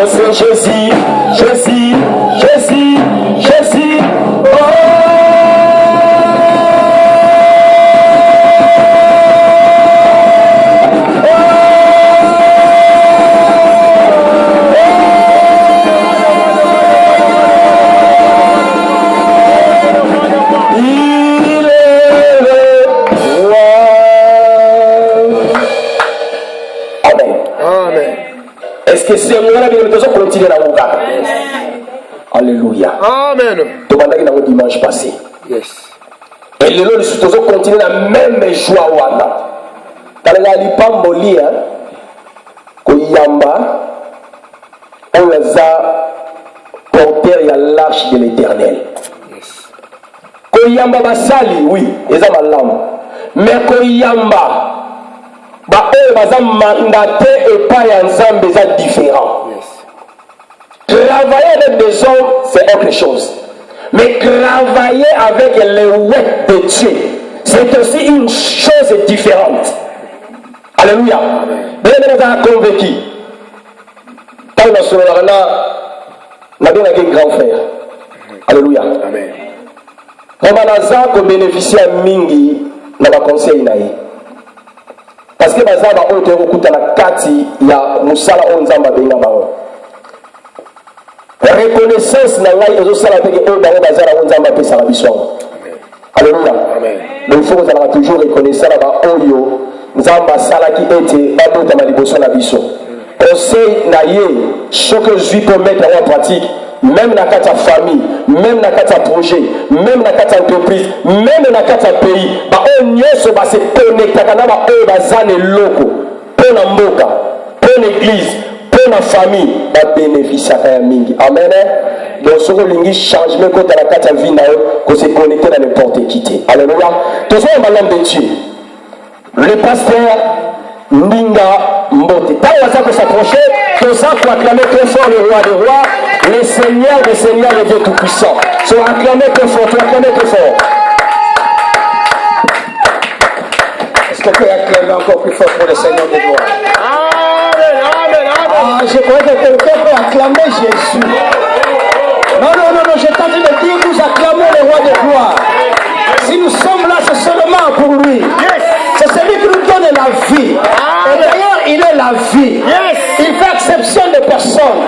c'est Jésus, Jésus, Jésus, Jésus. Que c'est moi qui vais continuer à vous garder. Alléluia. Amen. Tu m'as dit le dimanche passé. Yes. Et le long de continuer la même joie. Quand on a dit Pamboli, Koyamba, on les a portés à l'arche de l'Éternel. Koyamba Basali, oui, ils ont ma langue. Mais Koyamba, mandaté et pas ensemble des différents. Travailler avec des hommes, c'est autre chose. Mais travailler avec les web de Dieu, c'est aussi une chose différente. Alléluia. Bien nous convaincu. Quand nous sommes là, nous avons un grand frère. Alléluia. Amen. On a bénéficié à Mingi dans le conseil. Parce que baza ba oyo tokokuta na kati ya musala oyo nzamba benga bango. Reconnaissance na ngai ezosala pe ke oyo bango bazala oyo nzamba pesa biso. Alléluia. Amen. Donc il faut que nous toujours reconnaissant na ba oyo nzamba sala ki ete babota ma liboso na biso. Conseil na ye chaque jour pour mettre en pratique. Même dans la famille, même dans le projet, même dans l'entreprise, même dans le pays, on se connecte à les locaux, pour la mboka, pour l'église, pour la famille, on bénéficie à mingi. Amen. Donc, ce que changement quand la vie, qu'on se connecte dans n'importe qui. Alléluia. Tout ça, on va l'homme de Dieu. Le pasteur Ninga Mbote. Tant qu'on va s'approcher, tout ça pour acclamer très fort le roi des rois, le Seigneur des seigneurs, le Dieu tout-puissant. Soit acclamé très fort, acclamer très fort. Est-ce qu'on peut acclamer encore plus fort pour le Seigneur des rois? Amen, amen, amen. Ah, je crois que quelqu'un peut acclamer Jésus. Non, je t'en train de dire, nous acclamons le roi des rois. Si nous sommes là, c'est seulement pour lui. C'est celui qui nous donne la vie. Et d'ailleurs, il est la vie. Il fait exception de personne.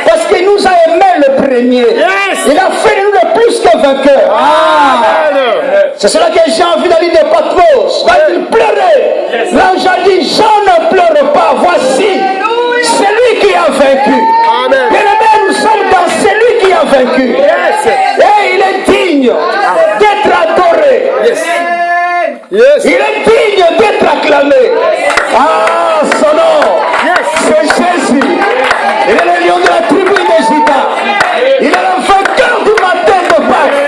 Parce qu'il nous a aimés le premier. Il a fait de nous le plus que vainqueurs. C'est cela que Jean vu dans l'île de Patmos. Quand il pleurait, l'ange a dit, Jean ne pleure pas. Voici celui qui a vaincu. Bien-aimés, nous sommes dans celui qui a vaincu. Et il est digne d'être adoré. Il est digne d'être acclamé. Ah, son nom, c'est Jésus. Il est le lion de la tribu de Juda. Il est le vainqueur du matin de Pâques.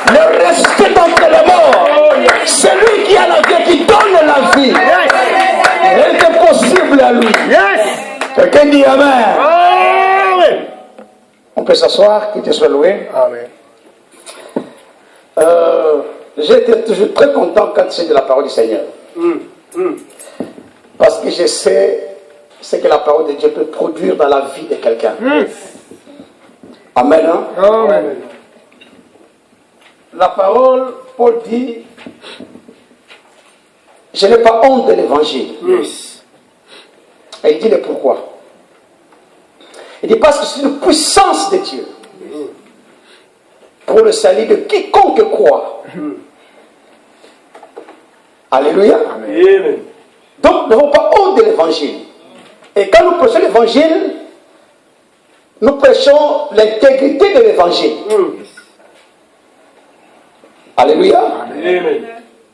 Le resté d'entre les morts. Celui qui a la vie, qui donne la vie. Il est possible à lui. Quelqu'un dit Amen. On peut s'asseoir, qu'il te soit loué. Amen. J'étais toujours très content quand c'est de la parole du Seigneur. Parce que je sais ce que la parole de Dieu peut produire dans la vie de quelqu'un. Amen. Hein? Amen. La parole, Paul dit, je n'ai pas honte de l'évangile. Et il dit le pourquoi. Il dit parce que c'est une puissance de Dieu pour le salut de quiconque croit. Alléluia. Amen. Donc, nous n'avons pas honte de l'évangile. Et quand nous prêchons l'évangile, nous prêchons l'intégrité de l'évangile. Alléluia. Amen.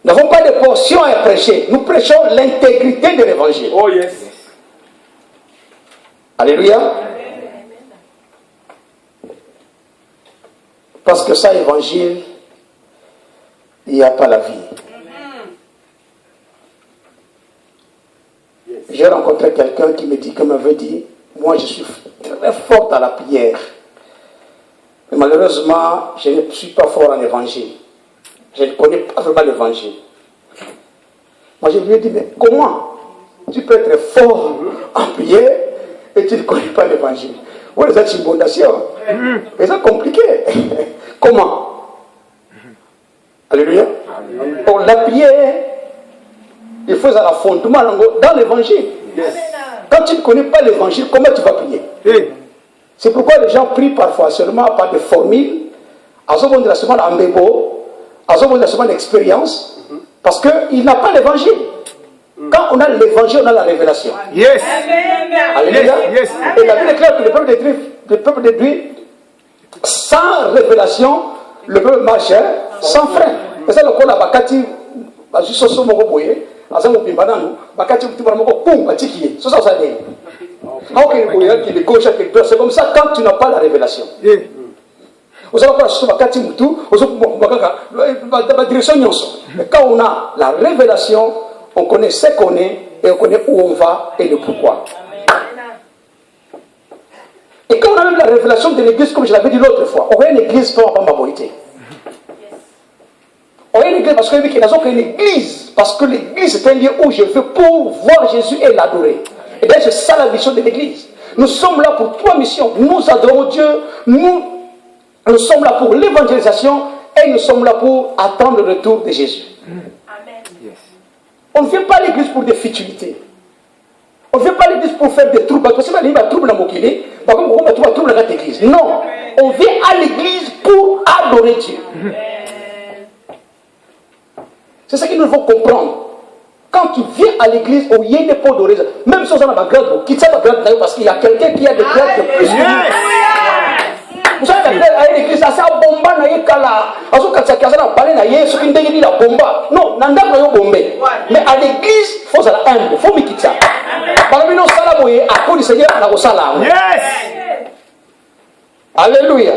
Nous n'avons pas de portion à prêcher. Nous prêchons l'intégrité de l'évangile. Oh yes. Alléluia. Parce que sans évangile, il n'y a pas la vie. J'ai rencontré quelqu'un qui m'avait dit, moi je suis très fort dans la prière. Mais malheureusement, je ne suis pas fort en évangile. Je ne connais pas vraiment l'évangile. Moi je lui ai dit, mais comment tu peux être fort en prière et tu ne connais pas l'évangile? Oui, les inondations. Mais c'est compliqué. Comment? Alléluia. Pour la prière, il faut un fondement dans l'évangile. Quand tu ne connais pas l'évangile, comment tu vas prier? C'est pourquoi les gens prient parfois seulement par des formules, à ce moment de la semaine en bébo, à ce moment de la semaine d'expérience, parce qu'il n'a pas l'évangile. Quand on a l'évangile, on a la révélation. Yes. Alléluia. Yes. Et la Bible déclare que le peuple détruit, sans révélation, le peuple marche sans frein. Et ça, le coup, la bakati, juste au sommet, c'est comme ça quand tu n'as pas la révélation. Mais quand on a la révélation, on connaît ce qu'on est et on connaît où on va et le pourquoi. Et quand on a même la révélation de l'église, comme je l'avais dit l'autre fois, on a une église pour ma majorité. On a une église parce qu'il y a une église, parce que l'église est un lieu où je veux pour voir Jésus et l'adorer. Et bien c'est ça la mission de l'église. Nous sommes là pour 3 missions. Nous adorons Dieu, nous sommes là pour l'évangélisation et nous sommes là pour attendre le retour de Jésus. Amen. On ne vient pas à l'église pour des futilités. On ne vient pas à l'église pour faire des troubles. Parce que si on a trouble dans mon kili, on va trouver trouble dans l'église. Non. On vient à l'église pour adorer Dieu. C'est ça qu'il nous faut comprendre. Quand tu viens à l'église, il y a des pots d'oreille. Même si on a un grade, quitte ça parce qu'il y a quelqu'un qui a des grades de plus. Vous savez, à l'église, ça a bomba na yekala. Azo katsaka na parler na yesu qui ndenge la bomba. Non, nanda na yo bombé. Mais à l'église, faut ça la humble, faut mikitsa. Balobi no sala boye akoli Seigneur na ko sala. Yes. Alléluia.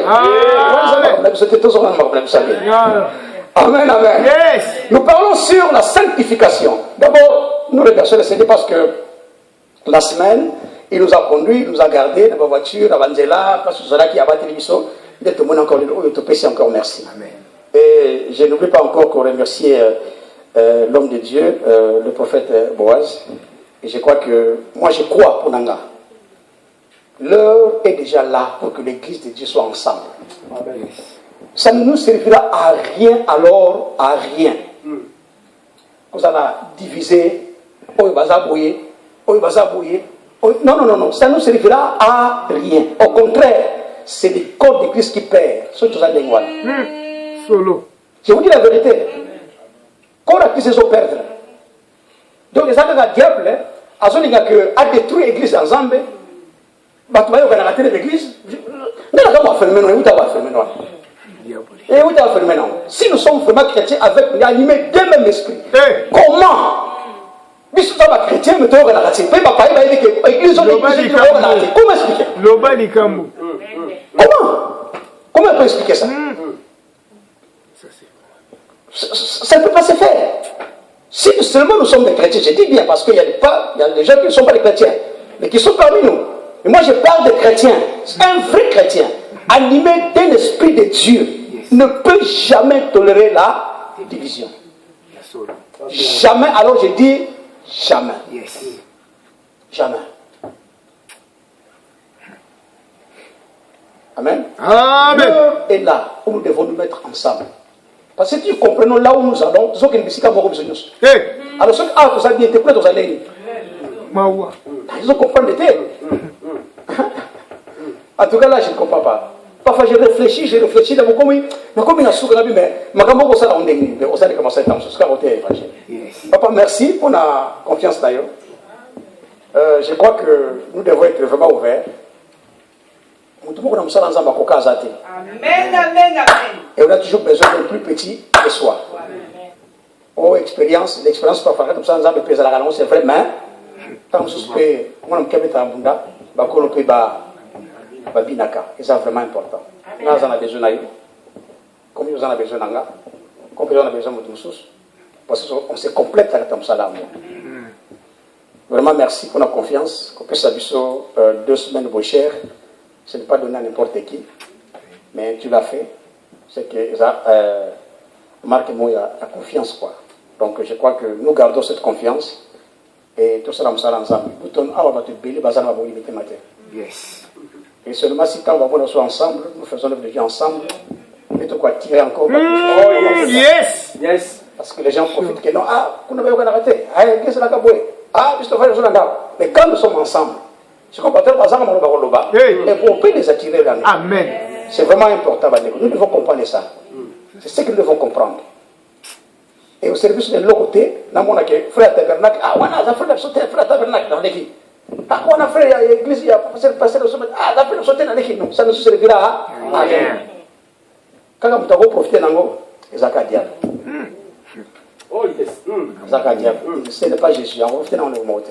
Amen, amen. Yes. Nous parlons sur la sanctification. D'abord, nous remercions le Seigneur parce que la semaine, il nous a conduits, il nous a gardés dans ma voiture, à Vanzela, parce que c'est là qui a battu l'émission. Il est tout encore encore merci. Amen. Et je n'oublie pas encore qu'on remercie l'homme de Dieu, le prophète Boaz. Et je crois que, moi je crois pour Nanga. L'heure est déjà là pour que l'église de Dieu soit ensemble. Amen. Ça ne nous servira à rien alors, à rien. Vous allez diviser, non, ça ne nous servira à rien. Au contraire, c'est le corps de Christ qui perd. Solo. Je vous dis la vérité. Quand la Christ se perdre. Donc les gens du diable, a détruit l'église en Zambie. L'église. Et où tu maintenant? Si nous sommes vraiment chrétiens avec animés d'un même esprit, comment? Si nous sommes chrétiens, nous devons la rater. Comment expliquer? Comment on peut expliquer ça? Ça ne peut pas se faire. Si seulement nous sommes des chrétiens, je dis bien parce qu'il y a des gens qui ne sont pas des chrétiens, mais qui sont parmi nous. Et moi je parle de chrétiens, un vrai chrétien, animé d'un esprit de Dieu, ne peut jamais tolérer la division. Jamais, alors je dis jamais. Jamais. Amen. Amen. L'heure est là où nous devons nous mettre ensemble. Parce que si nous comprenons là où nous allons, nous allons alors ceux qui ont été prêts aux allées. Ils ont compris le thé. En tout cas là, je ne comprends pas. Parfois je réfléchis dans mon commun. Mais comme il y a souvent mais ma camarade ça on est on s'est commencé à ce qu'a été évangile. Papa, merci pour la confiance d'ailleurs. Je crois que nous devons être vraiment ouverts. Tout le monde a besoin d'ensemble à Kokazate. Amen, amen, amen. Et on a toujours besoin d'un plus petit que soi. Oh, l'expérience parfois comme ça ensemble pèse la galon, c'est vrai, mais quand on suspect, on a un en bunda, on peut binaka. Et c'est vraiment important. Nous en avons besoin d'ailleurs. Comme nous en avons besoin d'anga, comme nous en avons besoin de tous, parce qu'on se complète avec comme ça là. Vraiment merci pour la confiance. Qu'on puisse avoir 2 semaines de chères. Ce n'est pas donné à n'importe qui, mais tu l'as fait. C'est que ça marque moi la confiance quoi. Donc je crois que nous gardons cette confiance et tout ça nous ensemble. Yes. Et seulement si quand on soit ensemble, nous faisons l'œuvre de Dieu ensemble, mais de quoi tirer encore. Yes. Yes. Parce que les gens profitent que non, ah, vous n'avez pas arrêté. Ah, qu'est-ce que c'est là? Ah, juste faire les choses là. Mais quand nous sommes ensemble, je comprends pas ça, et on peut les attirer là. Amen. C'est vraiment important. Nous devons comprendre ça. C'est ce que nous devons comprendre. Et au service de l'autre côté, nous avons frère tabernacle. Ah, on a frère tabernacle dans l'équipe. Ah, on a frère l'église, il y a passé le sommet. Ah, on a fait le sauter dans l'équipe. Ça nous servira à rien. Quand vous avez profité d'un mot, ils ont diable. Oh, yes. Ce n'est pas Jésus. On va profiter dans le mot.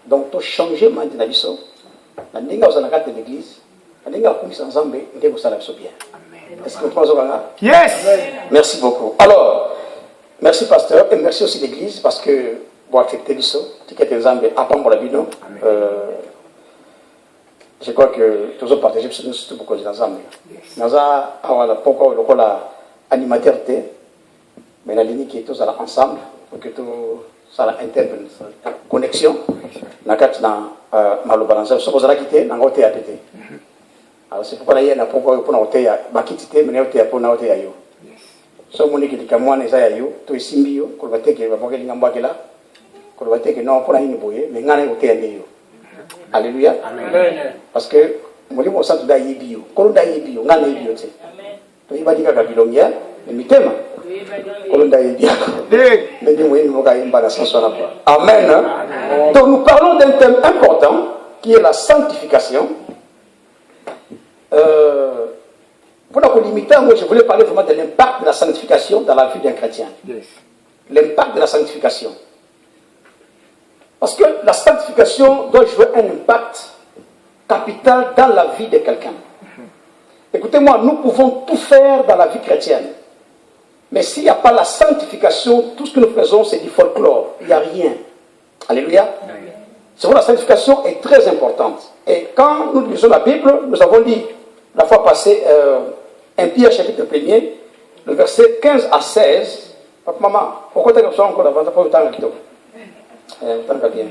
Donc, tu changes maintenant la vie. La ligne aux anacats de l'église, la ligne à coups ensemble, et vous savez bien. Est-ce que vous pensez que yes. Merci beaucoup. Alors, merci pasteur et merci aussi l'église parce que vous acceptez le saut. Je crois que tous ont partagé surtout beaucoup de ensemble. Nous avons pourquoi le animateur mais la ligne qui est tous ensemble pour que tout ça la connexion. Na malobalanza so bozala kite na ngote ya pete. Alors c'est pourquoi il y a pourquoi pour na hotel ya bakitite mais na hotel ya pour na hotel ya yo. So moni ki dikamwana za ya yo to isimbio ko bateke ba mogeli ngambakela ko bateke no pour na ini boye mais ngana hotel ya yo. Alléluia. Amen. Parce que moli mo santu da yibio ko da yibio ngana yibio te. To ibadika ka bilongia mais mitema. Amen. Donc nous parlons d'un thème important qui est la sanctification. Pour la limiter, moi je voulais parler vraiment de l'impact de la sanctification dans la vie d'un chrétien. Yes. L'impact de la sanctification. Parce que la sanctification doit jouer un impact capital dans la vie de quelqu'un. Écoutez-moi, nous pouvons tout faire dans la vie chrétienne. Mais s'il n'y a pas la sanctification, tout ce que nous faisons, c'est du folklore. Il n'y a rien. Alléluia. C'est pourquoi la sanctification est très importante. Et quand nous lisons la Bible, nous avons dit la fois passée, 1 Pierre chapitre 1er, le verset 15 à 16. Papa, maman, pourquoi tu as besoin encore avant de pas le temps qui tant bien.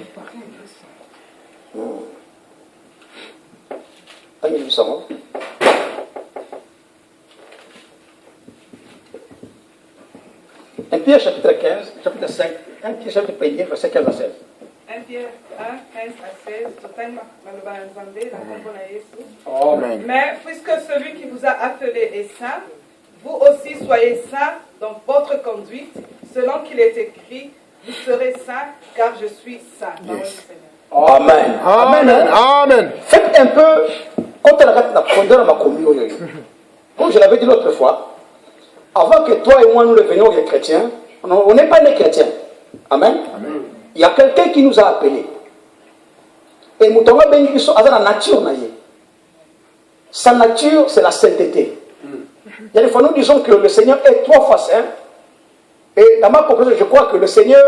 Tant que ça. 1 Pierre chapitre 15, chapitre 5, 1 Pierre chapitre 1er, verset 15 à 16. 1 Pierre 1, 15 à 16, totalement Amen. Mais puisque celui qui vous a appelé est saint, vous aussi soyez saints dans votre conduite, selon qu'il est écrit, vous serez saints, car je suis saint. Yes. Amen. Amen. Amen. Amen. Faites un peu, quand on arrête la fondeur ma communauté, comme je l'avais dit l'autre fois, avant que toi et moi nous devenions des chrétiens, on n'est pas des chrétiens. Amen. Amen. Il y a quelqu'un qui nous a appelés. Et nous avons la nature. Sa nature, c'est la sainteté. Il y a des fois, nous disons que le Seigneur est 3 fois saint. Et dans ma compréhension, je crois que le Seigneur,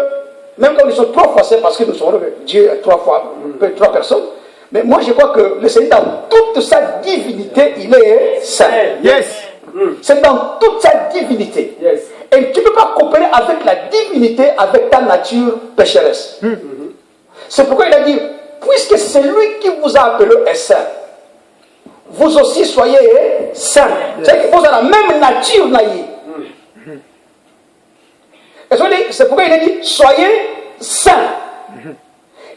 même quand nous sommes 3 fois saints, parce que nous sommes Dieu est 3 fois, 3 personnes, mais moi je crois que le Seigneur, dans toute sa divinité, il est saint. Yes. C'est dans toute sa divinité. Yes. Et tu ne peux pas coopérer avec la divinité, avec ta nature pécheresse. C'est pourquoi il a dit, puisque celui qui vous a appelé est saint, vous aussi soyez saints. C'est que vous avez la même nature. C'est pourquoi il a dit, soyez saints.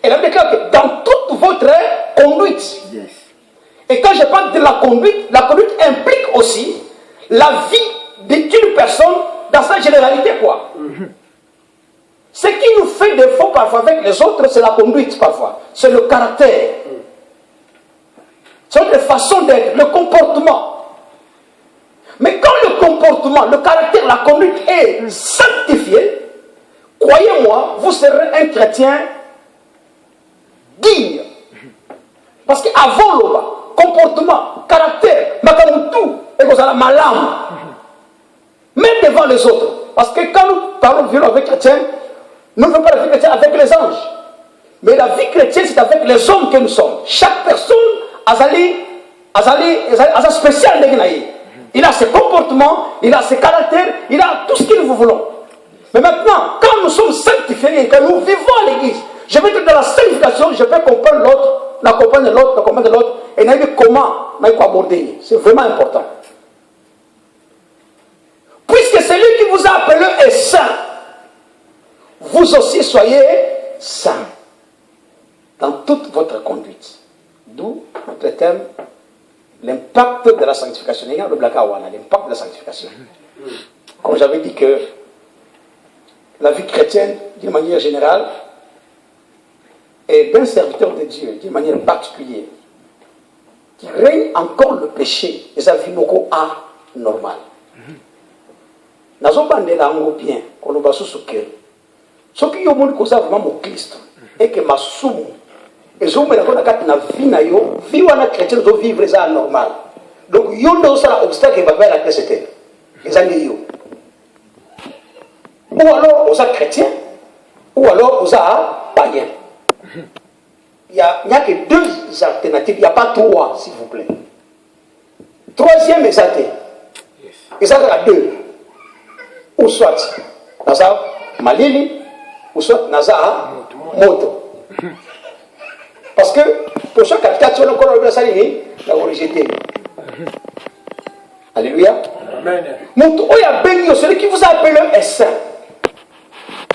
Et il a déclaré que dans toute votre conduite, et quand je parle de la conduite implique aussi la vie d'une personne dans sa généralité, quoi. Ce qui nous fait défaut parfois avec les autres, c'est la conduite parfois. C'est le caractère. C'est notre façon d'être, le comportement. Mais quand le comportement, le caractère, la conduite est sanctifié, croyez-moi, vous serez un chrétien digne. Parce qu'avant le comportement, caractère, makamutu, et vous allez malam. Même devant les autres. Parce que quand nous parlons de vie avec chrétien, nous ne faisons pas la vie chrétienne avec les anges. Mais la vie chrétienne, c'est avec les hommes que nous sommes. Chaque personne a sa spéciale. Il a ses comportements, il a ses caractères, il a tout ce que nous voulons. Mais maintenant, quand nous sommes sanctifiés et que nous vivons à l'église, je vais être dans la sanctification, je peux comprendre l'autre, la comprendre de l'autre, et comment aborder. C'est vraiment important. Puisque celui qui vous a appelé est saint, vous aussi soyez saints dans toute votre conduite. D'où notre thème, l'impact de la sanctification. L'impact de la sanctification. Comme j'avais dit que la vie chrétienne, d'une manière générale, est d'un serviteur de Dieu, d'une manière particulière, qui règne encore le péché, et sa vie anormale. nazobandela yango bien koloba susu ke soki yo moni koza vraiment mo Kristo et que masumu ezomela kona kati na vie na yo vie wana chrétien zo vivre ça normal donc yo ndo sala obstacle va vers la chrétienté les amis yo ou alors aux chrétiens ou alors aux païens. Il n'y a que deux alternatives, il n'y a pas trois, s'il vous plaît. Troisième exaté. Et ça, il y a deux. Ou soit Naza Malili, ou soit Naza Moto. Parce que pour chaque quatre, on a encore le salini, la rejeté. Alléluia. Moto, il y a béni, celui qui vous a appelé est saint.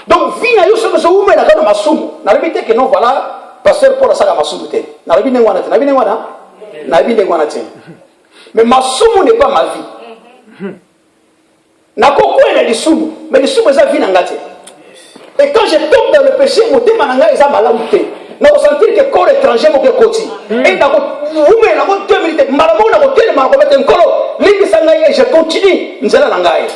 Donc, vie na yo se où mais la quand masumu. Na répété que non voilà pasteur Paul ça la masumu té. Na répété ngwana té. Na répété ngwana. Na répété ngwana té. Mais masumu n'est pas ma vie. Na koko est le sumu, mais le sumu ça vie na ngate. Et quand je tombe dans le péché, mon thème nanga ça malamu té. Na ressentir que corps étranger mo ke koti. Et na ko mais na ko 2 minutes malamu na ko télé ma ko mettre nkolo. Lingi sanga ye je continue nzela na ngai.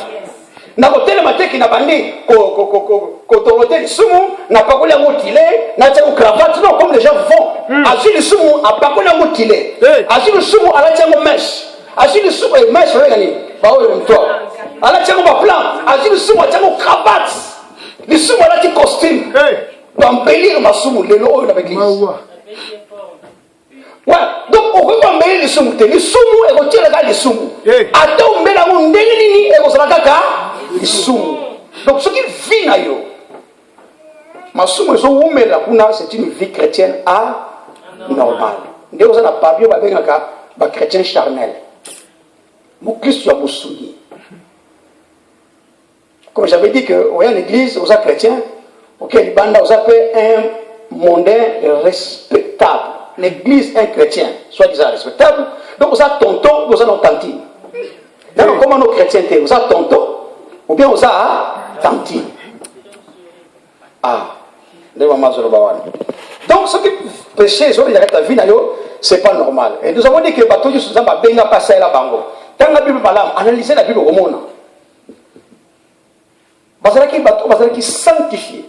Na hôtel mateki na bandi ko toroter le sumu na pakoli yango tilé na tiko cravate non comme les gens font azu le sumu a pakoli yango tilé azu le sumu ala tiko mèche azu le sumu et mèche regani ba o le mto ala tiko ba plan azu le sumu tiko cravate le sumu ala tiko costume pour embellir ma sumu le lo na l'église. Ouais, donc on peut embellir le sumu le sumu et retirer le sumu attends mais la monde nini et on sera kaka donc ce qui vit na yo masumu so umela kuna c'est une vie chrétienne normale ndeko za na papio ba bengaka ba chrétien charnel mo Christ ya musuni comme j'avais dit que au y a l'église aux chrétiens auquel banda aux appelle un mondain respectable l'église un chrétien soit disant respectable donc aux a tonton aux a nos tanti donc comment nos chrétiens étaient aux a tonton ou bien aux a tanti. Donc ce qui péché sur les arrêts de vie, c'est pas normal. Et nous avons dit que bateau de Suzanne va bien passer à la bango. Quand la Bible parle, analysez la Bible au monde. Parce que qui sanctifie.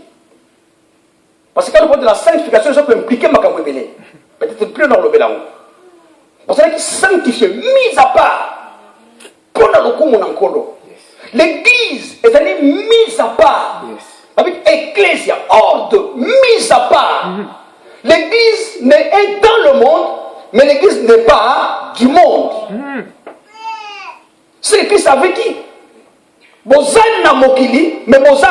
Parce que quand on parle de la sanctification, ça peut impliquer ma camouébélé. Peut-être plus dans le bélango. Parce que qui sanctifie, mise à part. Pour le coup, mon encolo. L'église est allée mise à part. Avec ecclésia, ordre, mise à part. L'église est dans le monde, mais l'église n'est pas du monde. C'est l'église avec qui? Boza na mokili, mais boza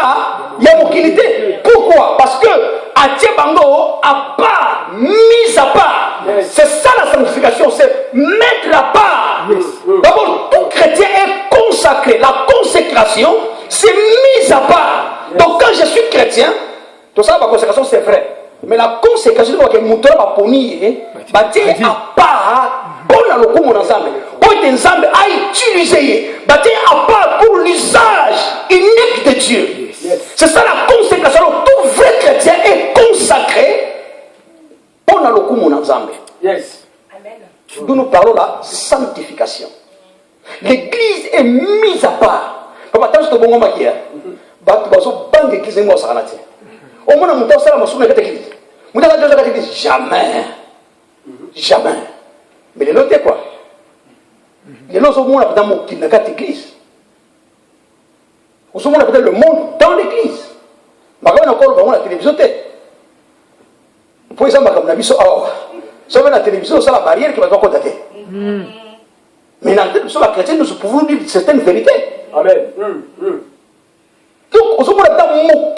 ya mokilité. Pourquoi? Parce que Atiabango a pas mis à part. C'est ça la sanctification, c'est mettre à part. D'abord, tout chrétien est consacré. La consécration, c'est mise à part. Donc quand je suis chrétien, tout ça, la consécration, c'est vrai. Mais la consécration, c'est que mon tour va punir, bâtir à part, pour le coup, mon ensemble. Pour être ensemble à utiliser, bâtir à part pour l'usage unique de Dieu. C'est ça la consécration. Tout vrai chrétien est consacré pour le coup, mon ensemble. D'où nous parlons la sanctification. L'église est mise à part. Papa, tant que tu es bon, tu vas l'église est morte. Au moins, on ça la soumise de l'église. On a l'église. Jamais. Jamais. Mais les lots, c'est quoi? Les lots, au moins, dans mon église. Au moins, le monde dans l'église. Mais on a encore la télévision. Pour exemple, comme la mission, si on a la télévision, c'est la barrière qui va te contacter. Mais dans la télévision, la chrétienne, nous pouvons dire certaines vérités. Amen. Donc, au moment où on a mon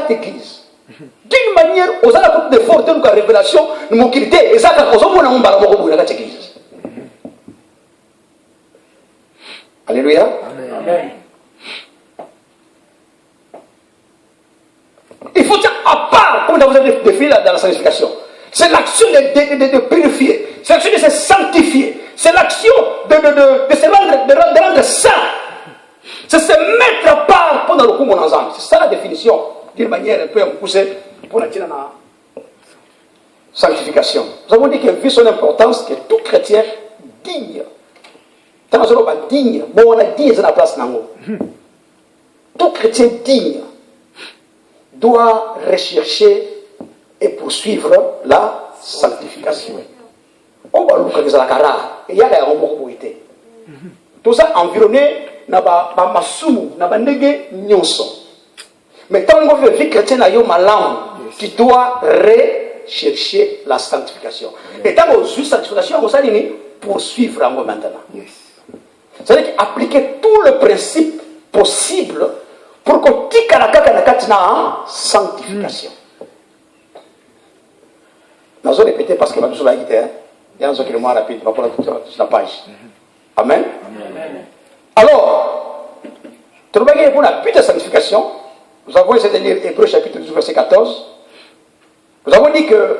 église, D'une manière, aux gens de forte révélation, nous avons quitté, et ça, quand on a un ballon, on a église. Alléluia. Amen. Il faut dire à part, comme vous avez défini dans la sanctification, c'est l'action de purifier, c'est l'action de se sanctifier, c'est l'action de se rendre saint. C'est se mettre à part pendant le coup mon ensemble. C'est ça la définition, d'une manière un peu poussée pour la sanctification. Nous avons dit que vu son importance, que tout chrétien digne, digne, bon on a dit c'est la place nango. Tout chrétien digne doit rechercher et poursuivre la sanctification. On va le faire la cara et il y a un bon été. Tout ça environné na ba masumu na ba ndege nyonso. Mais tant qu'on veut vivre chrétien na yo malam qui doit rechercher la sanctification. Et tant qu'on suit la sanctification, on va poursuivre en maintenant. C'est-à-dire appliquer tout le principe possible pour que tika na kaka na katina sanctification. Nous allons répéter parce que nous sommes là, il y a un qui est moins rapide, on va prendre toute la page. Amen. Amen. Alors, pour la but de sanctification, nous avons essayé de lire Hébreux chapitre 12, verset 14. Nous avons dit que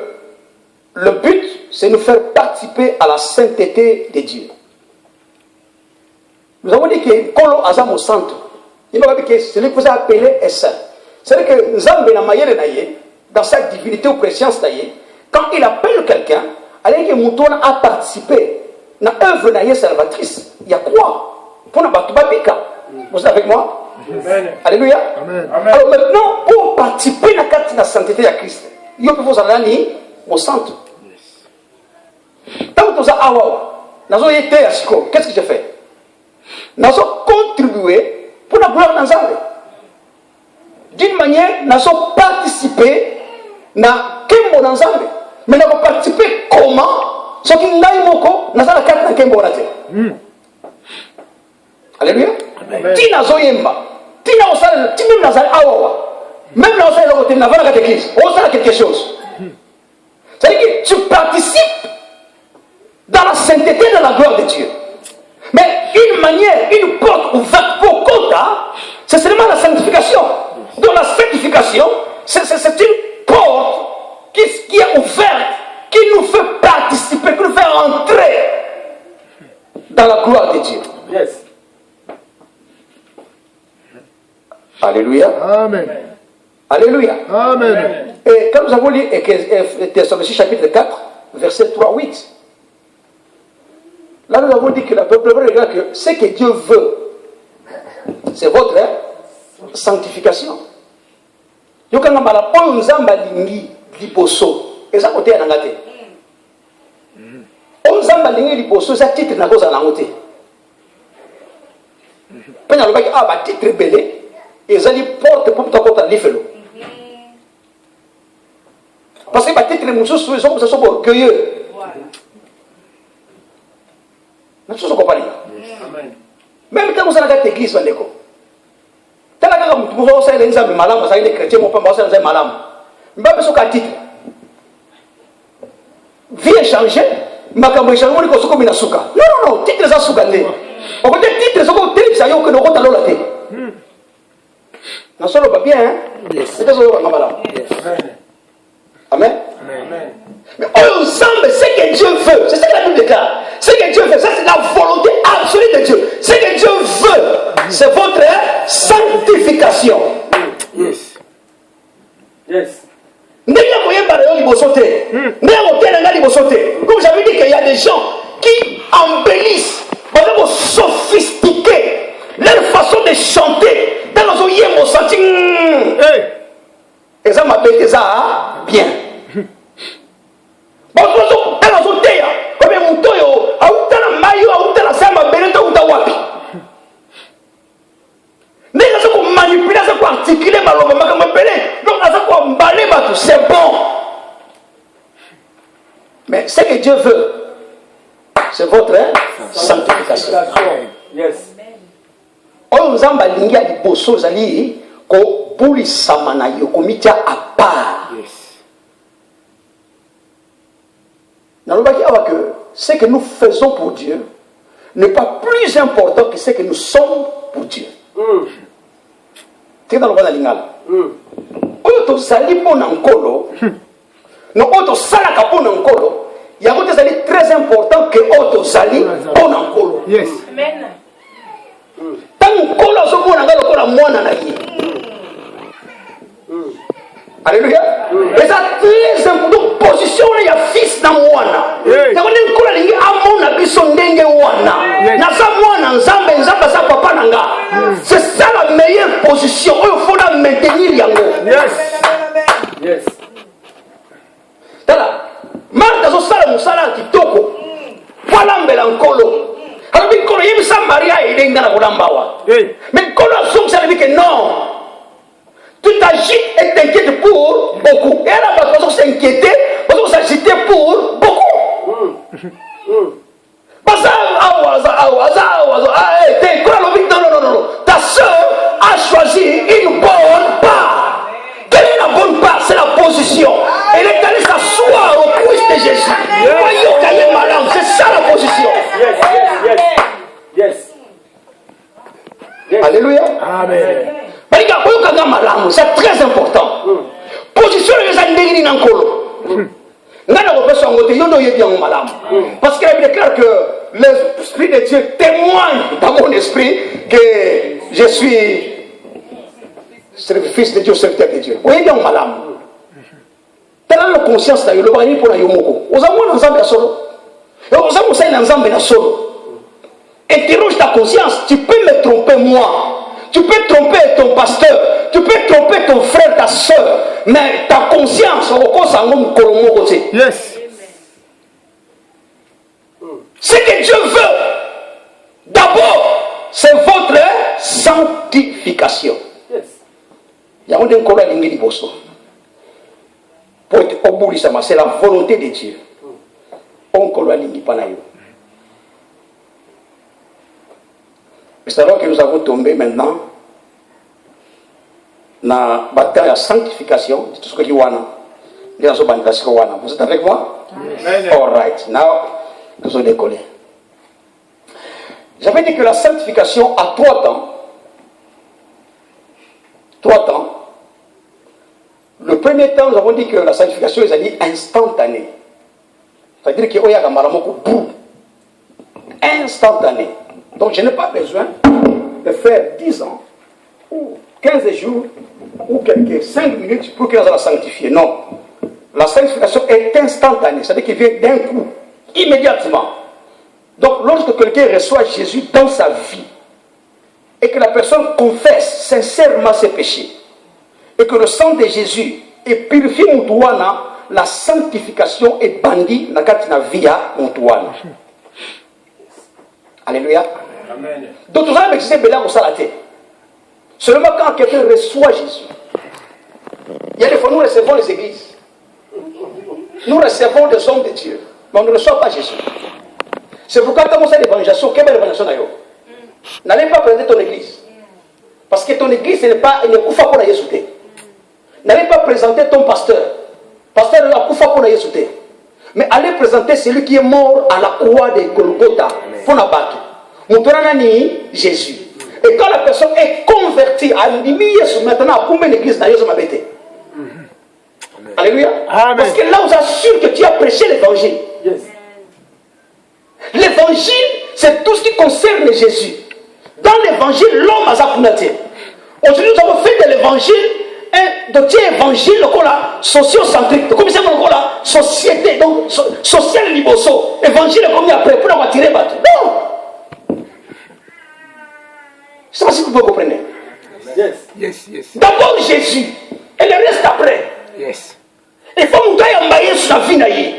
le but, c'est de nous faire participer à la sainteté de Dieu. Nous avons dit que Kolo Azam au centre, il m'a dit que celui que vous avez appelé est saint. C'est-à-dire que Nzambe na mayele na ye, dans sa divinité ou préscience na ye, quand il appelle quelqu'un, alors que Moutouna a participé dans l'œuvre na ye salvatrice, il y a quoi? Pour Nabatu Babika. Vous êtes avec moi? Amen. Alléluia. Amen. Alors maintenant, pour participer dans la sainteté de Christ, il faut vous aller au centre. Tant que vous avez awawa, nous avons été à Chico, qu'est-ce que j'ai fait? Nous avons contribué pour la gloire d'Ensemble. D'une manière, nous avons participé dans Kembo d'Ensemble. Mais nous avons participé comment? Ce qui n'a pas beaucoup, nous avons la carte dans Kembo d'Ensemble. Alléluia. Tina Zoyemba. Tina Osal, Tina Nazal Awawa. Même là, on sait la catéchèse. On sait quelque chose. C'est-à-dire que tu participes dans la sainteté de la gloire de Dieu. Mais une manière, une porte ouverte pour Kota, c'est seulement la sanctification. Donc la sanctification, c'est une porte qui est ouverte, qui nous fait participer, qui nous fait entrer dans la gloire de Dieu. Yes. Alléluia. Amen. Alléluia. Amen. Et comme nous avons lu Thessaloniciens chapitre 4, verset 3-8, là nous avons dit que la peuple regarde que ce que Dieu veut, c'est votre sanctification. Yokanga mala oyo nzamba lingi liboso eza côté na ngate. O nzamba lingi liboso ça titre na koza na ngote. Pena lobaki ba titre belé ezali porte pour tokota lifelo. Parce que ba titre mususu sont comme ça sont orgueilleux. Na tsoso ko pali. Amen. Même quand vous allez à l'église bandeko. Tala kaka mtu mmoja ile nzambe malamu sasa ile chrétien mpa mbasa nzambe malamu. Mbabe soka titre. Vie changer, makambo changer ko soko mina suka. Non, titre za suka nde. O ko titre soko telipsa yo ko ko talola te. Na solo pas bien hein? C'est ça so ngabala. Amen. Amen. Mais ensemble, c'est que Dieu veut. C'est ça que la Bible déclare. C'est que Dieu veut. Ça, c'est la volonté absolue de Dieu. C'est que Dieu veut. C'est votre sanctification. Yes. Yes. Comme j'avais dit qu'il y a des gens qui embellissent, pour sophistiquer leur façon de chanter. Dans nos oreilles, on sent. Et ça m'appelle ça bien. Bon, dans nos oreilles, comme un mouton, aoutana mayo, aoutana sama beleta utawapi. N'est-ce pas qu'on manipule, c'est qu'on articule maloma, makambo belé. Donc, c'est qu'on emballer tout, c'est bon. Mais ce que Dieu veut, c'est votre sanctification. Yes. On nous a balingi à des bossos ali, qu'on kopulisama na yo komitia à part. Yes. Nalobaki awa que ce que nous faisons pour Dieu n'est pas plus important que ce que nous sommes pour Dieu. Tika naloba na lingala. Oyo tozali mpona nkolo, no oyo tosalaka mpona nkolo, yango te ezali très important que oyo tozali mpona nkolo. Yes. Amen. Ntango nkolo azomona ngai lokola mwana na ye. Alléluia. Et ça très important. Position il y a fils na mwana. Yango nde nkolo alingi amona biso ndenge wana. Naza mwana nzambe nzambe aza papa na nga. C'est ça la meilleure position. Il faut la maintenir yango. Yes. Yes. Tala. Marthe azosala mosala kitoko. Walambela nkolo. Alors nkolo yebisa Maria elenga na kolamba wa. Mais nkolo azongisa alobi que non. Tu t'agites et t'inquiètes pour beaucoup. Et là, on va s'inquiéter, on va s'agiter pour beaucoup. Non. Ta soeur a choisi une bonne part. Quelle est la bonne part? C'est la position. Elle est allée s'asseoir au cuisse de Jésus. Voyons qu'elle est malade. C'est ça la position. Yes. Alléluia. Amen. C'est très important. Position les andérini dans le parce que la Bible déclare que l'Esprit de Dieu témoigne dans mon esprit que je suis fils de Dieu, serviteur de Dieu. Vous voyez bien malam. Telle la conscience là, le bari pour la yomoko. Aux amours ensemble à solo. Et aux amours ça ensemble à solo. Interroge ta conscience. Tu peux me tromper moi. Tu peux tromper ton pasteur, tu peux tromper ton frère, ta soeur, mais ta conscience, yes. Ce que Dieu veut, d'abord, c'est votre sanctification. C'est la volonté de Dieu. C'est alors que nous avons tombé maintenant dans la bataille de sanctification. Vous êtes avec moi? All right. Now, nous allons décoller. J'avais dit que la sanctification a 3 temps. 3 temps. Le premier temps, nous avons dit que la sanctification est instantanée. C'est-à-dire qu'il y a un instantané. Donc je n'ai pas besoin de faire 10 ans ou 15 jours ou quelques 5 minutes pour que nous la sanctifier. Non. La sanctification est instantanée, c'est-à-dire qu'il vient d'un coup, immédiatement. Donc lorsque quelqu'un reçoit Jésus dans sa vie et que la personne confesse sincèrement ses péchés et que le sang de Jésus est purifié Moutouana, la sanctification est bandie dans la vie à Moutouana. Alléluia. Amen. Donc tout ça m'existe bien au salaté. Seulement quand quelqu'un reçoit Jésus, il y a des fois nous recevons les églises. Nous recevons des hommes de Dieu, mais on ne reçoit pas Jésus. C'est pourquoi quand on fait l'évangélisation, quelle est l'évangélisation d'ailleurs? N'allez pas présenter ton église. Parce que ton église n'est pas une koufa pour la Jésus. N'allez pas présenter ton pasteur. Pasteur est la koufa pour la Jésus. Mais allez présenter celui qui est mort à la croix de Golgotha pour la battre. Moutoranani Jésus. Et quand la personne est convertie à Jésus, maintenant, à combien d'églises dans Jésus m'a bêté? Alléluia. Amen. Parce que là, on s'assure que tu as prêché l'évangile. Yes. L'évangile, c'est tout ce qui concerne Jésus. Dans l'évangile, l'homme a sa communauté. Aujourd'hui, nous avons fait de l'évangile un évangile socio-centrique. Comme c'est la société, donc social liboso. Évangile comme il y a après pour attirer battu. Non. Je ne sais pas si vous comprenez. Yes. D'abord Jésus, et le reste après. Yes. Il faut que nous ayons sur la vie.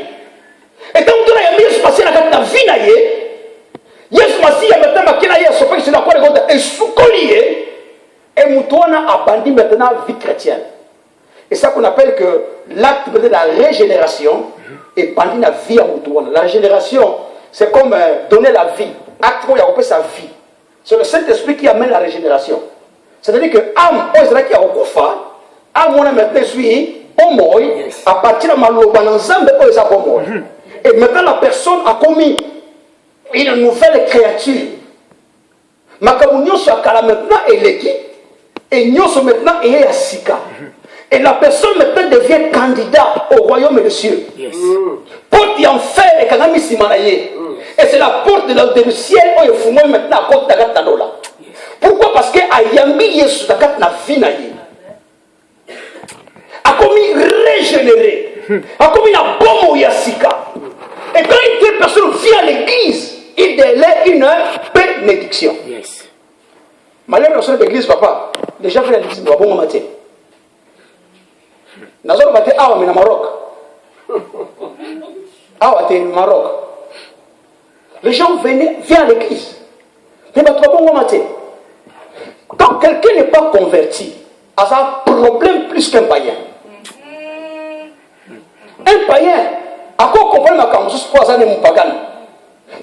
Et quand nous ayons passé la vie, Yesu Masiya maintenant qu'il a Yesu pas sur la croix de Golgotha et sous-collier et Moutouana a bandi maintenant la vie chrétienne. Et ça qu'on appelle que l'acte de la régénération est bandi la vie à Moutouana. La régénération, c'est comme donner la vie. Acte où il y a sa vie. C'est le Saint-Esprit qui amène la régénération. C'est-à-dire que âme qui a okufa, âme on a maintenant suis homo à partir de maloba ensemble homo. Et maintenant la personne a commis une nouvelle créature. Makamunyo soit kala maintenant eleki et nyoso maintenant est asika. Et la personne maintenant devient candidat au royaume des cieux. Porte y en fer et kanami simanaye. Et c'est la porte du ciel où il faut maintenant à côté de la dola. Pourquoi? Parce que ayambi yesu takat na vinaye. A commis régénéré. A commis la bombe yasika. Et quand une telle personne vient à l'église, il délègue une bénédiction. Malheureusement, personne de l'église, papa, les gens viennent à l'église, ils vont bon matin. Nous avons maté à Maroc. À Maroc. Les gens viennent à l'église. Mais tu vas bon matin. Quand quelqu'un n'est pas converti, a un problème plus qu'un païen. Un païen, à quoi comprendre ma camus pour ça, mon pagan.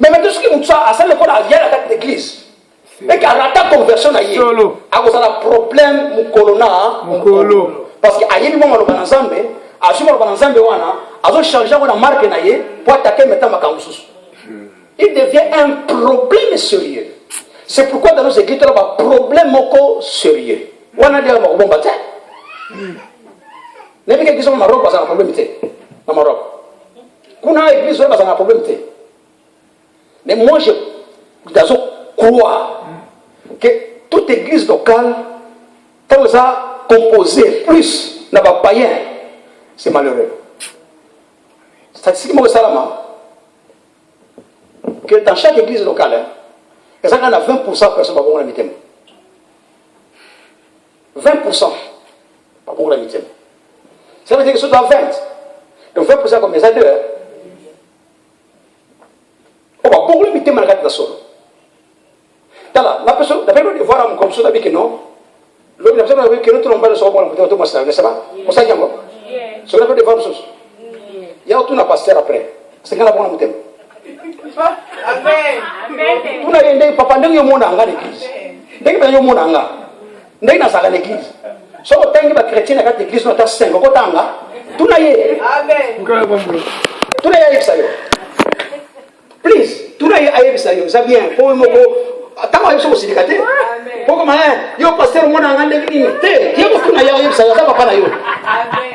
Mais maintenant, ce qui nous a ça, l'école a rien à l'église. Et qu'à la conversion, à cause de la problème, mon colonna, parce qu'il y a des moments où on a ensemble, à ce moment où on a ensemble, on a changé la marque pour attaquer maintenant ma camus. Il devient un problème sérieux. C'est pourquoi dans nos églises, il y a un problème sérieux. On a dit à bon baptême. Les gens qui sont au Maroc, ils ont un problème. Au Maroc. Quand on a une église, ils ont un problème. Mais moi, je crois que toute église locale, quand on a composé plus dans les païens, c'est malheureux. Statistiquement, que dans chaque église locale, il y a 20% de personnes qui vont la 20% pas pour la mythème. Ça veut dire que c'est dans 20. Donc 20% comme les adultes. On va beaucoup le mythème à la carte solo. La personne, la personne de voir comme ça, que non. La personne que nous trouvons pas le sol pour le mythème, ça va. On s'en vient. C'est la personne de voir le sauce. Il y a tout un pasteur après. C'est quand la bonne mythème. Amen. Tout n'a rien papa n'est mon anga l'église. Dès que mon anga, dès que ça l'église. So tangi ba chrétien na l'église no ta 5 ko tanga. Tout n'a rien. Amen. Tout n'a rien ça yo. Please, tout n'a rien ça yo. Ça vient. Pour mo ko tama yo so silikate. Amen. Pour comment yo pasteur mon anga l'église. Te, yo tout n'a rien ça yo ta papa na yo. Amen.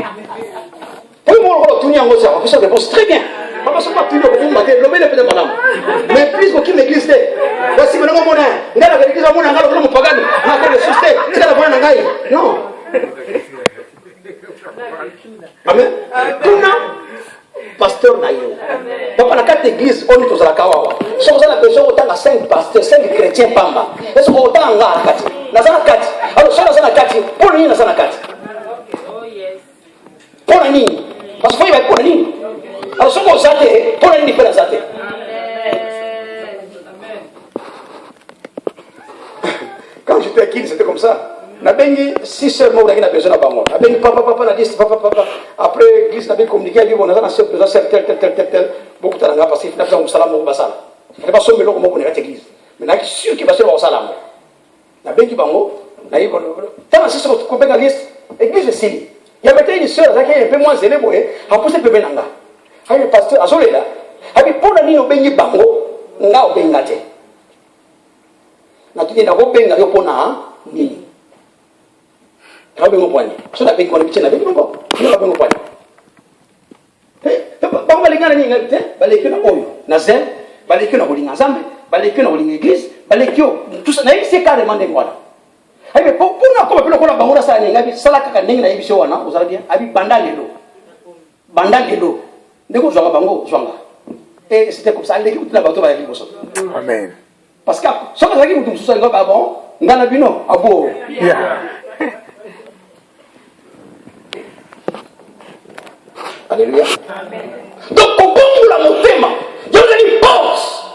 Pour mo ko tout n'y ngo ça. Ça réponse très bien. Papa, ce n'est pas tout le monde, mais plus qu'aucune église. Voici maintenant mon nom. L'église a mon nom, mon pagan, on a fait le succès. C'est la bonne angaï. Non. Amen. Tout pasteur naïo. Papa, la carte église, on est tous à la kawawa. Si vous avez la personne, autant à 5 pasteurs, 5 chrétiens, pamba. Est-ce qu'on autant en a 4? Dans la 4. Alors, ça, dans la 4, pour nous, dans la 4. Pour nous, parce qu'il faut y avoir pour nous. Alors, ce qu'on s'attend, pour une différence. Quand j'étais à Kine, c'était comme ça. On a béni 6 sœurs, on a besoin de bango. On a béni papa, on a dit papa. Après, l'église a communiqué, elle dit on a un seul besoin, tel. Beaucoup de temps, parce qu'il a fait un salam au Bassal. Il n'est pas sauvé comme on est à l'église. Mais il est sûr qu'il va se faire au salam. On a béni bango. Tant que c'est sur la liste, l'église est signe. Il y avait une sœur qui est un peu moins élevée, elle a poussé le bébé. Le pasteur a solé là. Il pour la nuit au béni bango, on a au béni naté. Na tu dis na au béni yo pona ni. Ka béni poani. So na béni ko na bitena béni ko. Ni ka béni poani. Ba ba lingana ni ngate, ba le kina oyo. Na zen, ba le kina bolinga zambe, ba le kina bolinga église, ba le kio tout ça na c'est carrément des voilà. Aïe pour na ko pelo ko na bango na sa ni ngabi sala kaka ndenge na yibisho wana, vous allez bien, abi bandalelo. Bandalelo. Ndeko zwanga bango zwanga. Et c'était comme ça l'équipe de la bateau va aller bosso. Amen. Parce que ce que l'équipe de ça ngaba bon, ngana bino abo. Alléluia. Donc on bombe la motema. Il y a une porte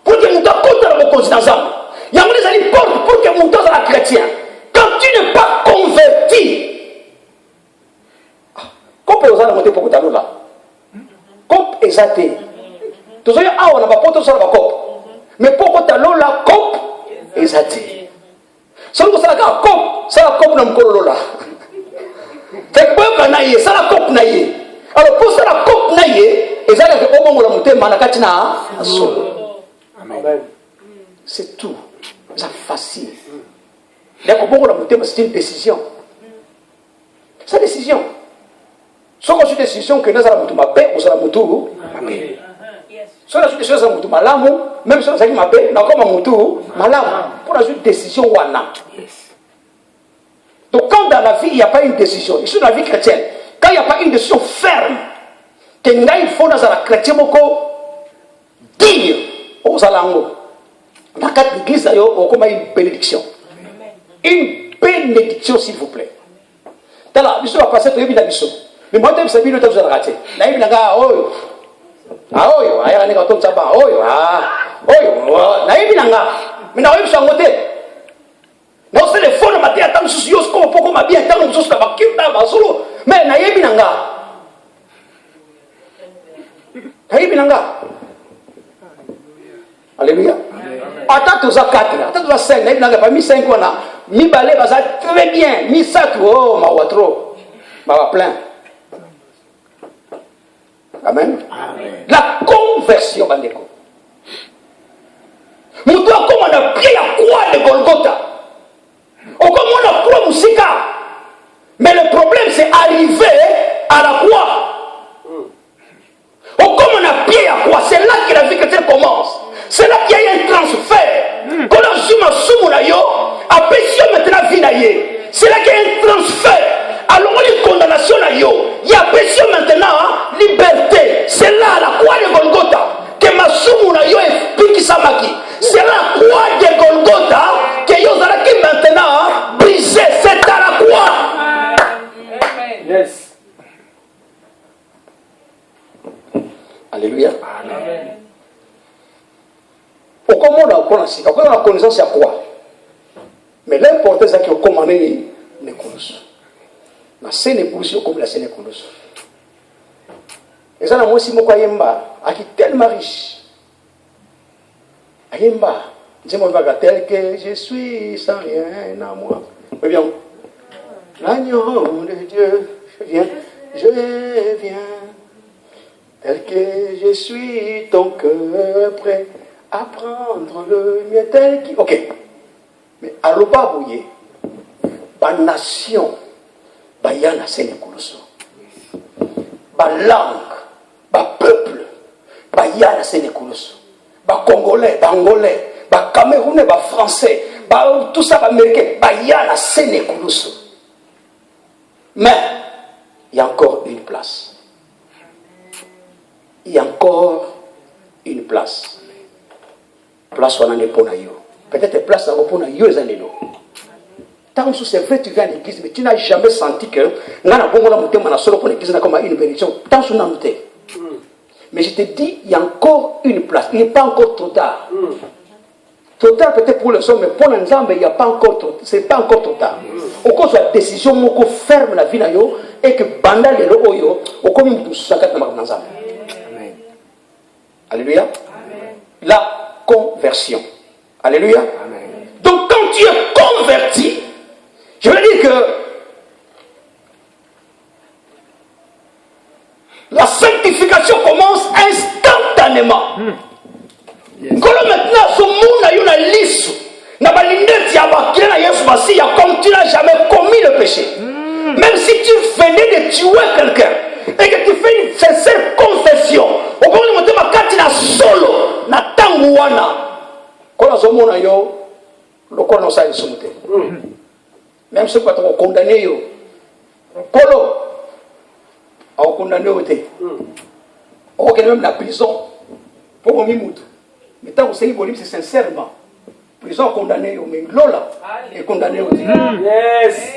pour que mon temps compte dans mon conscience. Il y a une porte pour que mon temps soit chrétien. Quand tu n'es pas converti, comment peut-on la monter pour que tu là? Cop exacté. Tout ça, on n'a pas porté sur la cop. Mais pourquoi tu as la cop exacté? Ça nous sert à cop. ça la coupe na mkololo là. Fait que naie, ça la coupe naie. Alors pour ça la coupe naie, et ça que au moment la monter manakati na solo. Amen. C'est tout. C'est facile. D'accord, pour la monter, c'est une décision. C'est une décision. Soit qu'on a une décision que nous allons ma paix ou ça la moutou ma paix. Soit on a une décision ça moutou malamu, même si on a ma paix, on a comme un moutou malamu. Pour une décision wana. Donc quand dans la vie il n'y a pas une décision, ici dans la vie chrétienne, quand il n'y a pas une décision ferme, que il faut dans la chrétienne beaucoup digne aux alango. Dans quatre églises, il y a une bénédiction. Une bénédiction, s'il vous plaît. Dans la mission, on va passer très bien la mission. Mais moi, je sais que vous avez raté. Là, il y a un gars, oh, ah, oh, il y a un gars, oh, ah, oh, là, il y a un gars, mais là, il y a un gars. Non, c'est le fond de ma tête, tant que je suis comme pour ma bien, tant que je suis comme ma cute, mais là, il y a un gars. Là, il y a un gars. Alléluia. Attends, tu as 4, attends, tu as 5, il n'y a pas mis 5, mi balé, ça très bien, mi 7, oh, ma wa trop, ma wa plein. Amen. La conversion, bandeko. Nous devons comme on a pris la croix de Golgotha. Ou comme on a croix Moussika. Mais le problème, c'est arriver à la croix. Ou comme on a pris la croix, c'est là que la vie chrétienne commence. C'est là qu'il y a un transfert. Quand on zoome à Soumounayo, après si on maintenant vie naïe, c'est là qu'il y a un transfert. Alors on dit condamnation naïo. Il y a pression maintenant, liberté. C'est là la croix de Golgotha que ma Soumounayo est Pikisamaki. C'est la croix de Golgotha que Yozala qui maintenant brisé. C'est à la croix. Yes. Alléluia. Amen. Comment on a la connaissance à quoi? Mais l'important c'est qu'on commande les connaissances. La scène est poussée comme la scène est connaissance. Et ça, moi aussi, je suis tellement riche. Ayemba, je me tel que je suis sans rien à moi. Mais bien, l'agneau de Dieu, je viens, tel que je suis, ton cœur prêt. Apprendre le mieux tel qui. Ok. Mais à l'oba bouillé, la nation, il y a la scène de la langue, le peuple, il y a la scène de les Congolais, les Angolais, les Camerounais, les Français, tout ça, les Américains, il y a la scène de mais il y a encore une place. Il y a encore une place. Place où on est pour nous. Peut-être place où on est pour nous. Tant que c'est vrai, tu viens à l'église, mais tu n'as jamais senti que nous avons l'église comme une bénédiction. Tant que nous mais je te dis, il y a encore une place. Il n'est pas encore trop tard. Trop tard peut-être pour les hommes, mais pour les hommes, il n'y a pas encore trop. C'est pas encore trop tard. Au cause de la décision, on ferme la vie et que banda les loyo, au comme tout ça quand on a Alléluia. La conversion. Alléluia. Amen. Donc quand tu es converti, je veux dire que la sanctification commence instantanément. Quand maintenant ce monde a une liste, comme tu n'as jamais commis le péché, même si tu venais de tuer quelqu'un et que tu fais une sincère confession, au moment où tu as solo, na tanguana, quand ce monde a le connaît ça insulté. Même si tu as condamné, Polo a condamné au thé. On a même la prison pour un minute. Mais tant que c'est sincèrement, prison condamné, mais Lola est condamné au thé. Yes.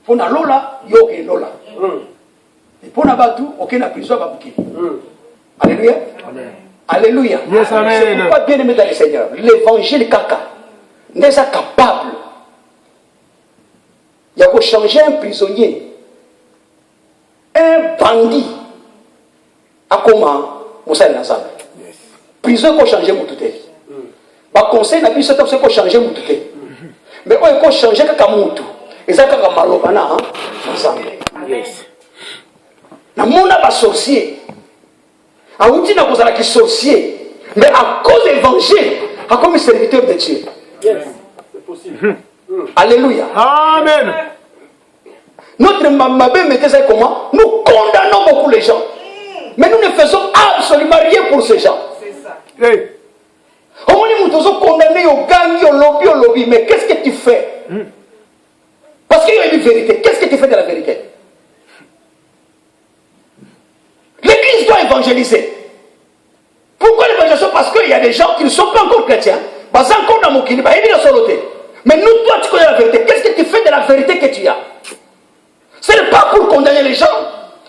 Pour na Lola, yo est Lola. Et pour na Batu, aucun na prison va bouquer. Alléluia. Alléluia. Yes, amen. C'est pourquoi bien aimé dans le Seigneur, l'évangile caca n'est pas capable. Il y a qu'à changer un prisonnier, un bandit, à comment Moussa est ensemble. Prison qu'on changer mon touté. Par conseil, n'a plus ce temps qu'on changer mon touté. Mais on peut changer quelqu'un mon tout. Et ça, quand malobana, ensemble. Yes. Na mona ba sorcier. A outi na kozala ki sorcier. Mais à cause de l'évangile, a comme serviteur de Dieu. Yes. C'est possible. Alléluia. Amen. Notre mabé mettait ça comment? Nous condamnons beaucoup les gens. Mais nous ne faisons absolument rien pour ces gens. C'est ça. Hey. Au moins, nous devons condamner au gang, au lobby. Mais qu'est-ce que tu fais? Parce qu'il y a une vérité. Qu'est-ce que tu fais de la vérité? L'église doit évangéliser. Pourquoi l'évangélisation? Parce qu'il y a des gens qui ne sont pas encore chrétiens. Mais nous, toi, tu connais la vérité. Qu'est-ce que tu fais de la vérité que tu as? Ce n'est pas pour condamner les gens.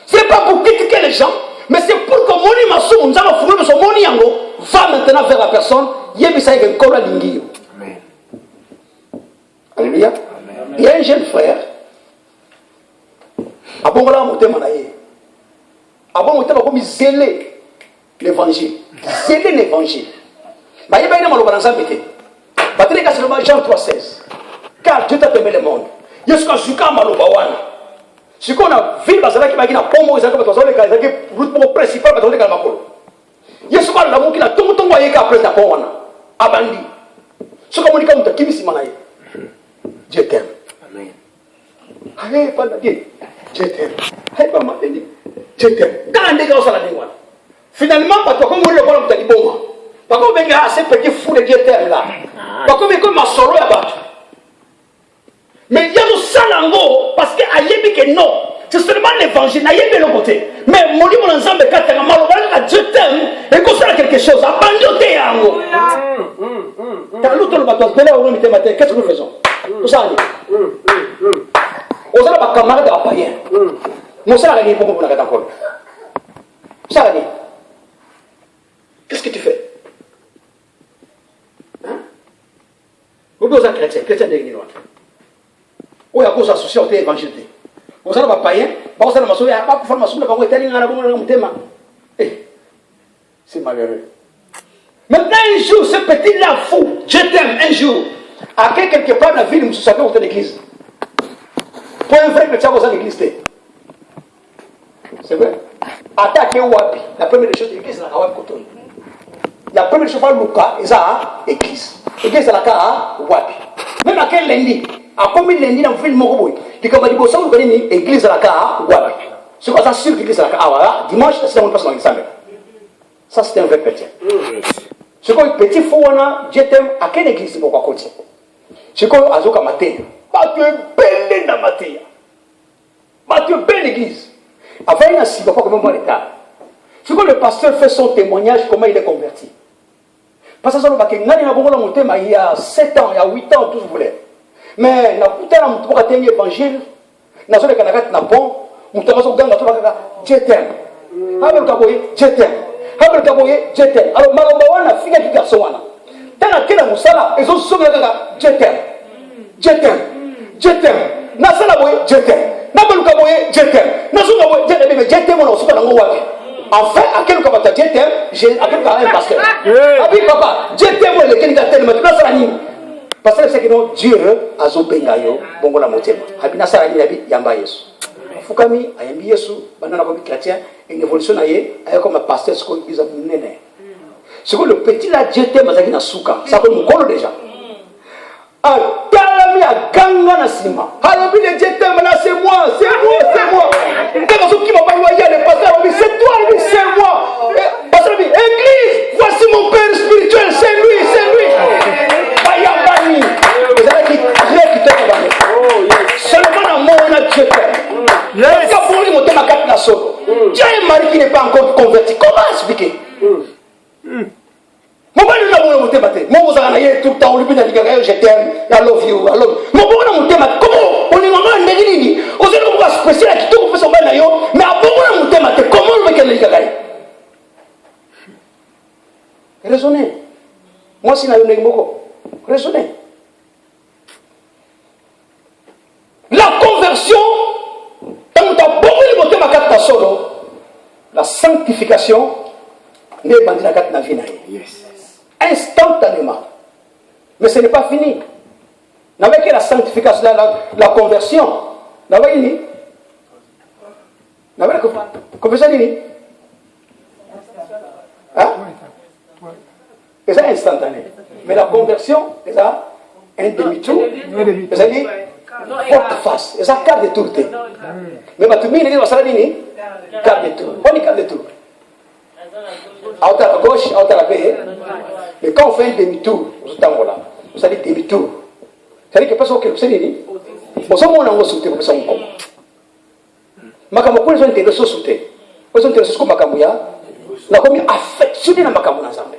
Ce n'est pas pour critiquer les gens. Mais c'est pour que Moni Massou, nous avons fourni son Moni Yango, va maintenant vers la personne. Amen. Alléluia. Amen. Il y a un jeune frère. Abongola Moutem Manaye. Abongola Moutem a comme zélé l'évangile. Zélé l'évangile. Mais il y a un malheur dans sa vie. Batterie c'est le Jean 3,16. Car Dieu t'a aimé le monde. Il y a ce qu'on a su quand malheur. Ce qu'on a vu, parce que la pomme, ils ont fait route principale, parce que la makolo. Il y a ce qu'on a l'amour qui a tout le temps voyé qu'après la pomme. Abandi. Ce qu'on a dit, comme tu as dit, Dieu t'aime. Amen. Allez, pas de Dieu. Dieu t'aime. Allez, pas de Dieu. Dieu t'aime. Quand on dit que ça la dit, finalement, parce que comme on le voit, on dit bon. Parce qu'on veut que ces petits fous de Dieu t'aime là. Parce qu'on veut que ma solo est battue. Mais il y a le salango parce que ayebi que non, c'est seulement l'évangile, ayebi le côté. Mais mon livre ensemble quand tu as mal à Dieu t'aime et qu'on soit quelque chose, abandonner yango. T'as l'autre le bateau, de là où on était matin, qu'est-ce que nous faisons? Tout ça allez. On a pas camarade à païen. Nous ça allez pour la encore. Ça allez. Qu'est-ce que tu fais? Hein? Vous êtes un chrétien, chrétien de l'Église. Ou il y a cause associée au évangile. Vous avez un païen, vous avez un formation, vous avez un thème. C'est malheureux. Maintenant, un jour, ce petit-là fou, je t'aime, un jour, à quelque part dans la ville, nous sommes dans l'église. Pour un vrai chrétien, vous avez l'église. C'est vrai. Attaquez Wapi. La première chose de l'église, c'est la Wapi Koton. La première chose, c'est Luka, et ça, l'église. L'église, c'est la Wapi. Même à quel lundi? A combien de lundi dans le film Moroboy? Il comme dit, ça vous connaissez l'église à la Kaha, Wabi. C'est quoi ça sûr l'église à la Kaha? Dimanche, c'est la personne qui s'appelle. Ça, c'est un vrai chrétien. C'est quoi le petit fou, Dieu t'aime, à quelle église pour quoi continuer? C'est quoi Azoka Maté? Bah, tu es belle dans Maté. Bah, tu es belle église. Avant, il y a six fois comme moi l'état. C'est quoi le pasteur fait son témoignage, comment il est converti? Parce que ça, il y a 7 ans, il y a 8 ans, tout ce que vous voulez. Mais na kutana mtu kwa tenye évangile na zole kanakati na bon mtamazo kuganga tu baka Dieu t'aime. Habe kaboye Dieu t'aime. Habe kaboye Dieu t'aime. Alors malomba wana fika ki garçon wana. Tana kila musala ezo soga kaka Dieu t'aime. Dieu t'aime. Dieu t'aime. Na sala boye Dieu t'aime. Na belu kaboye Dieu t'aime. Na soga boye Dieu t'aime mais Dieu t'aime on soka nango wapi. Enfin à quel kabata Dieu t'aime, j'ai à quel un pasteur. Abi papa Dieu t'aime le kelika t'aime mais tu sala nini? Parce que c'est que Dieu a zobengayo bongo la motema. Habina sara ni abi yamba Yesu. Fukami ayambi Yesu banana comme chrétien une évolution naie ayo comme pasteur ce qu'on dit à munene. C'est que le petit là Dieu t'aime azaki na suka. Ça comme mukolo déjà. Ah talami a ganga na sima. Alors bien Dieu t'aime là c'est moi, c'est moi, c'est moi. Quand on qui m'a pas loyer le pasteur c'est toi lui c'est moi. Pasteur dit église, voici mon père spirituel, c'est lui, c'est lui. Seulement dans mon Dieu t'aime. Dieu est mari qui n'est pas encore converti. Comment expliquer? Mon père nous avons monté matin. Moi vous avez tout le temps on lui dit je t'aime, I love you, I love you. Mon père nous monté matin. Comment on est maman négligé? On sait qu'on va se presser là qui tout fait son bain là yo. Mais à bon on monté matin. Comment on veut qu'elle le gagne? Raisonnez. Moi si n'a eu beaucoup. Raisonnez. La conversion, la sanctification n'est pas dans la vie. Instantanément. Mais ce n'est pas fini. N'avait que la sanctification, la conversion. N'avait ni. N'avait la conversion ni. Hein? C'est instantané. Mais la conversion, c'est un demi-tour. C'est-à-dire, porte-face. C'est ça, quart de tour. Mais tu me dis, ça dit, quart de tour. On dit quart de tour. À la gauche, à la paix. Mais quand on fait un demi-tour, ça dit demi-tour. C'est-à-dire que personne qui vous dit, bon, ça, on a un soutien, personne qui comprend. Makambo pour les intéressés soutien. Les intéressés comme Makambuya, n'a pas mis affectionné dans Makambu ensemble.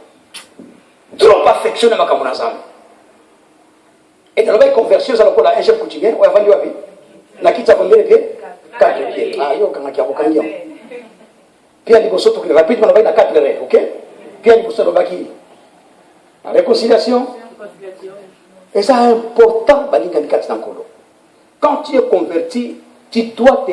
Trop affectionné dans Makambu ensemble. Et dans la conversion, ça a un chef quotidien, on a vendu à vie. N'a quitté à combien de pieds? 4 pieds. Ah, yo, quand on a dit, puis il y a des choses qui rapidement, on va dans 4 rêves, ok? Puis il y a des choses qui la réconciliation. Et ça est important, quand tu es converti, tu dois te